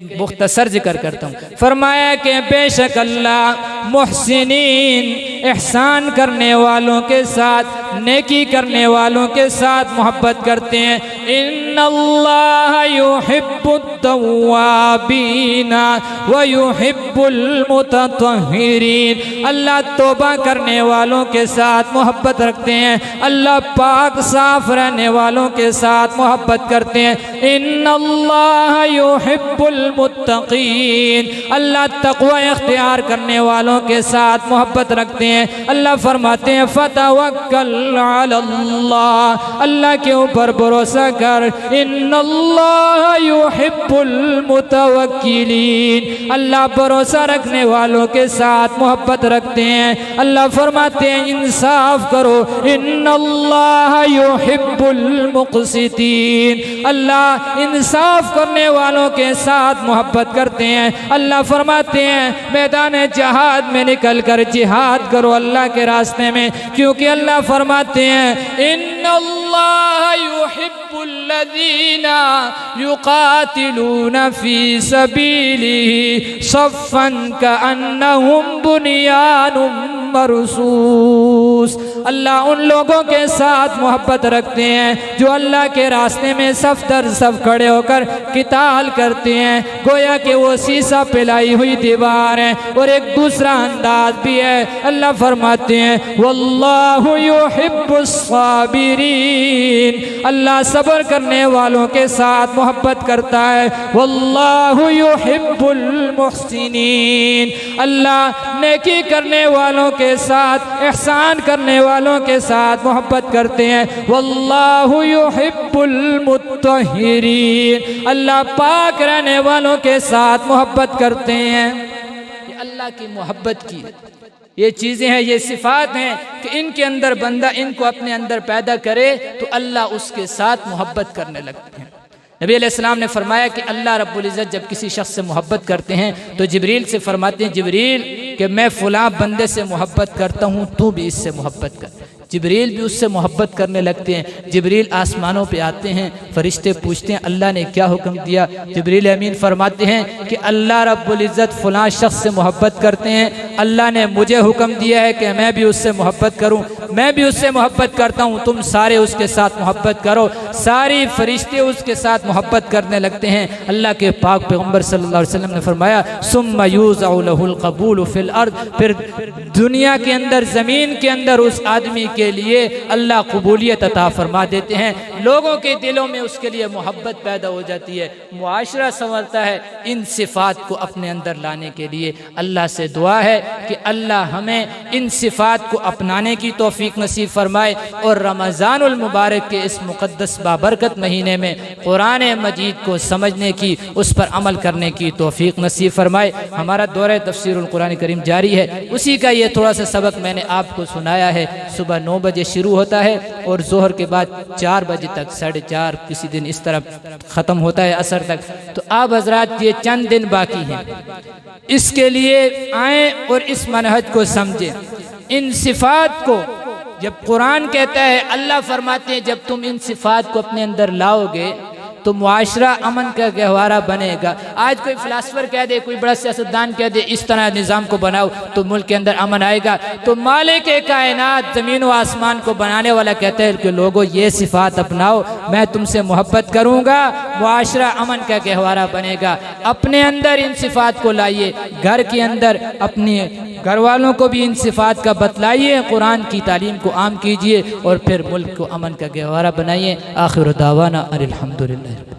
مختصر ذکر کرتا ہوں۔ فرمایا کہ بے شک اللہ محسنین احسان کرنے والوں کے ساتھ، نیکی کرنے والوں کے ساتھ محبت کرتے ہیں۔ ان اللہ یحب التوابین ویحب المتطہرین، اللہ توبہ کرنے والوں کے ساتھ محبت رکھتے ہیں، اللہ پاک صاف رہنے والوں کے ساتھ محبت کرتے ہیں۔ ان اللہ یحب المتقین، اللہ تقوی اختیار کرنے والوں کے ساتھ محبت رکھتے ہیں۔ اللہ فرماتے ہیں فتوکل علی اللہ، اللہ کے اوپر بھروسہ کر۔ ان اللہ یحب المتوکلین، اللہ بھروسہ رکھنے والوں کے ساتھ محبت رکھتے ہیں۔ اللہ فرماتے ہیں انصاف کرو۔ ان اللہ یحب المقسطین، اللہ انصاف کرنے والوں کے ساتھ محبت کرتے ہیں۔ اللہ فرماتے ہیں میدان جہاد میں نکل کر جہاد کرو اللہ کے راستے میں، کیونکہ اللہ فرماتے ہیں ان اللہ یحب الذین یقاتلون فی سبیلہ صفا کأنہم بنیان مرصوص، اللہ ان لوگوں کے ساتھ محبت رکھتے ہیں جو اللہ کے راستے میں صف در صف کھڑے ہو کر قتال کرتے ہیں، گویا کہ وہ سیسا پلائی ہوئی دیوار ہے۔ اور ایک دوسرا انداز بھی ہے، اللہ فرماتے ہیں واللہ یحب الصابرین، اللہ صبر کرنے والوں کے ساتھ محبت کرتا ہے۔ واللہ یحب المحسنین، اللہ نیکی کرنے والوں کے ساتھ، احسان کرنے والوں کے ساتھ محبت کرتے ہیں۔ واللہ یحب المطہرین، اللہ پاک رہنے والوں کے ساتھ محبت کرتے ہیں۔ یہ اللہ کی محبت کی یہ چیزیں ہیں، یہ صفات ہیں کہ ان کے اندر بندہ ان کو اپنے اندر پیدا کرے تو اللہ اس کے ساتھ محبت کرنے لگتے ہیں۔ نبی علیہ السلام نے فرمایا کہ اللہ رب العزت جب کسی شخص سے محبت کرتے ہیں تو جبریل سے فرماتے ہیں جبریل کہ میں فلاں بندے سے محبت کرتا ہوں، تو بھی اس سے محبت کر۔ جبریل بھی اس سے محبت کرنے لگتے ہیں۔ جبریل آسمانوں پہ آتے ہیں، فرشتے پوچھتے ہیں اللہ نے کیا حکم دیا؟ جبریل امین فرماتے ہیں کہ اللہ رب العزت فلاں شخص سے محبت کرتے ہیں، اللہ نے مجھے حکم دیا ہے کہ میں بھی اس سے محبت کروں، میں بھی اس سے محبت کرتا ہوں، تم سارے اس کے ساتھ محبت کرو۔ ساری فرشتے اس کے ساتھ محبت کرنے لگتے ہیں۔ اللہ کے پاک پیغمبر صلی اللہ علیہ وسلم نے فرمایا ثم یوضع له القبول فی الارض، پھر دنیا کے اندر، زمین کے اندر اس آدمی کے لیے اللہ قبولیت عطا فرما دیتے ہیں، لوگوں کے دلوں میں اس کے لیے محبت پیدا ہو جاتی ہے، معاشرہ سنورتا ہے۔ ان صفات کو اپنے اندر لانے کے لیے اللہ سے دعا ہے کہ اللہ ہمیں ان صفات کو اپنانے کی توفیق نصیب فرمائے، اور رمضان المبارک کے اس مقدس بابرکت مہینے میں قرآن مجید کو سمجھنے کی، اس پر عمل کرنے کی توفیق نصیب فرمائے۔ ہمارا دورہ تفسیر القرآن کریم جاری ہے، اسی کا یہ تھوڑا سا سبق میں نے آپ کو سنایا ہے۔ صبح 9 بجے شروع ہوتا ہے اور ظہر کے بعد 4 بجے تک، 4:30 کسی دن اس طرح ختم ہوتا ہے عصر تک۔ تو آپ حضرات یہ چند دن باقی ہیں، اس کے لیے آئیں اور اس منہج کو سمجھیں۔ ان صفات کو جب قرآن کہتا ہے، اللہ فرماتے ہیں جب تم ان صفات کو اپنے اندر لاؤ گے تو معاشرہ امن کا گہوارہ بنے گا۔ آج کوئی فلاسفر کہہ دے، کوئی بڑا سیاستدان کہہ دے اس طرح نظام کو بناؤ تو ملک کے اندر امن آئے گا، تو مالک کائنات زمین و آسمان کو بنانے والا کہتا ہے کہ لوگوں یہ صفات اپناؤ، میں تم سے محبت کروں گا، معاشرہ امن کا گہوارہ بنے گا۔ اپنے اندر ان صفات کو لائیے، گھر کے اندر اپنی گھر والوں کو بھی ان صفات کا بتلائیے، قرآن کی تعلیم کو عام کیجیے، اور پھر ملک کو امن کا گہوارہ بنائیے۔ آخر دعوانا ان الحمدللہ۔